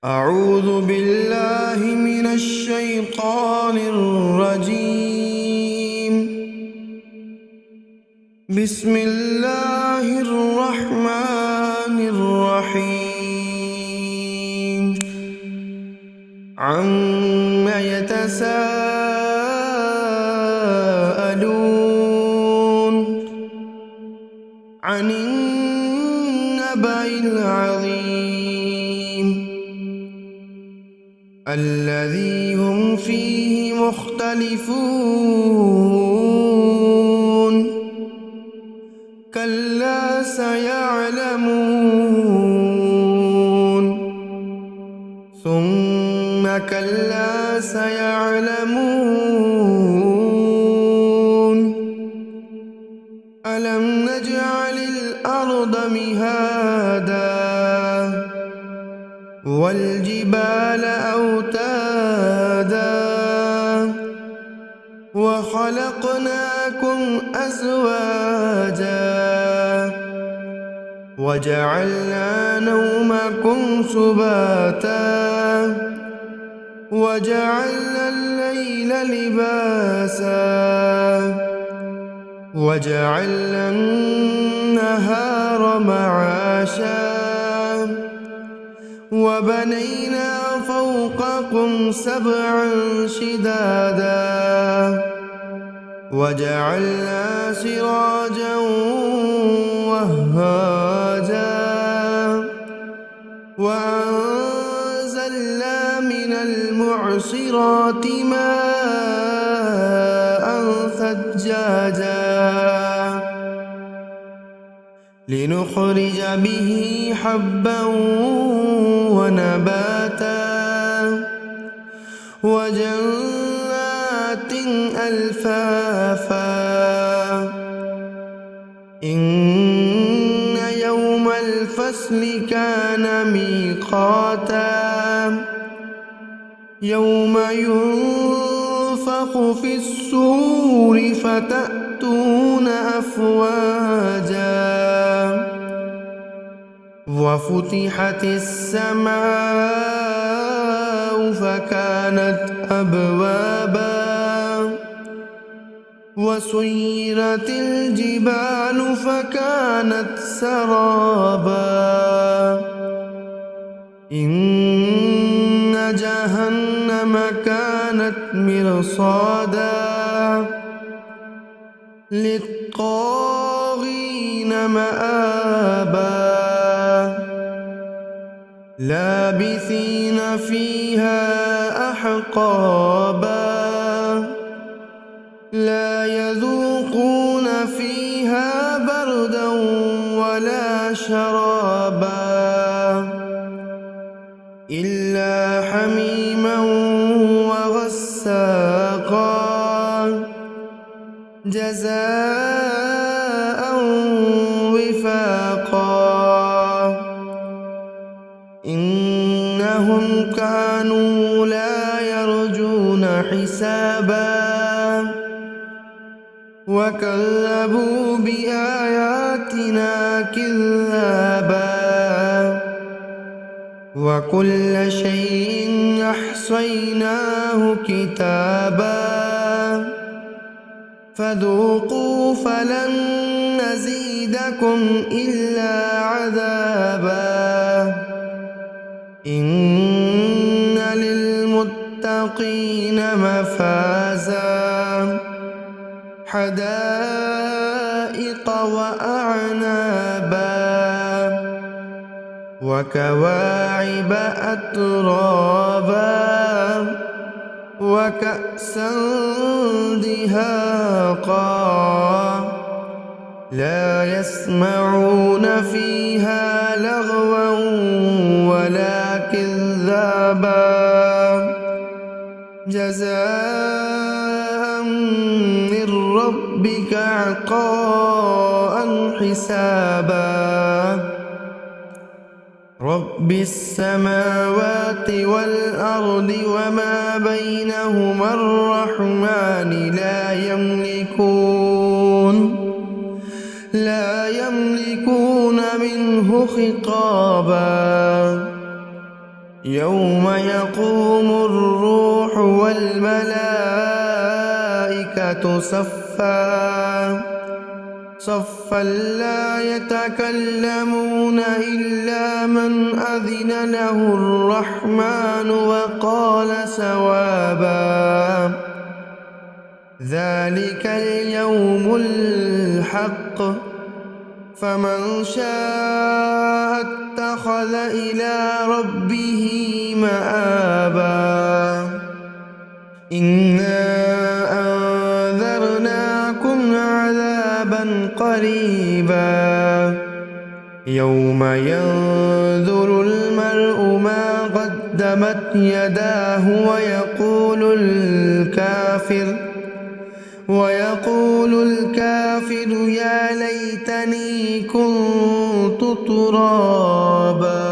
أعوذ بالله من الشيطان الرجيم. بسم الله الرحمن الرحيم. عم يتساءلون عن النبأ العظيم الذي هم فيه مختلفون. كلا سيعلمون ثم كلا سيعلمون. ألم نجعل الأرض مهادا والجبال أوتادا وخلقناكم أزواجا وجعلنا نومكم سباتا وجعلنا الليل لباسا وجعلنا النهار معاشا وبنينا فوقكم سبعا شدادا وجعلنا سراجا وهاجا وأنزلنا من المعصرات ماء ثجاجا لنخرج به حبا ونباتا وجنات ألفافا. إن يوم الفصل كان ميقاتا يوم ينفخ في الصور فتأتون أفواجا وفتحت السماء فكانت أبوابا وسيرت الجبال فكانت سرابا. إن جهنم كانت مرصادا للطاغين مآبا لابثين فيها أحقابا لا يذوقون فيها بردا ولا شرابا إلا حميما وغساقا جزاء وفاقا. إنهم كانوا لا يرجون حسابا وكذبوا بآياتنا كذابا وكل شيء أحصيناه كتابا فذوقوا فلن نزيدكم إلا عذابا. إن للمتقين مفازا حدائق وأعنابا وكواعب أترابا وكأسا دهاقا لا يسمعون فيها لغوا ولا كذابا جزاء من ربك عطاء حسابا. رب السماوات والأرض وما بينهما الرحمن لا يملكون منه خطابا يوم يقوم الروح والملائكة صفا لا يتكلمون إلا من أذن له الرحمن وقال صوابا ذلك اليوم الحق فمن شاء اتخذ إلى ربه مآبا إنا أنذرناكم عذابا قريبا يوم ينظر المرء ما قدمت يداه ويقول الكافر يا ليتني كنت ترابا.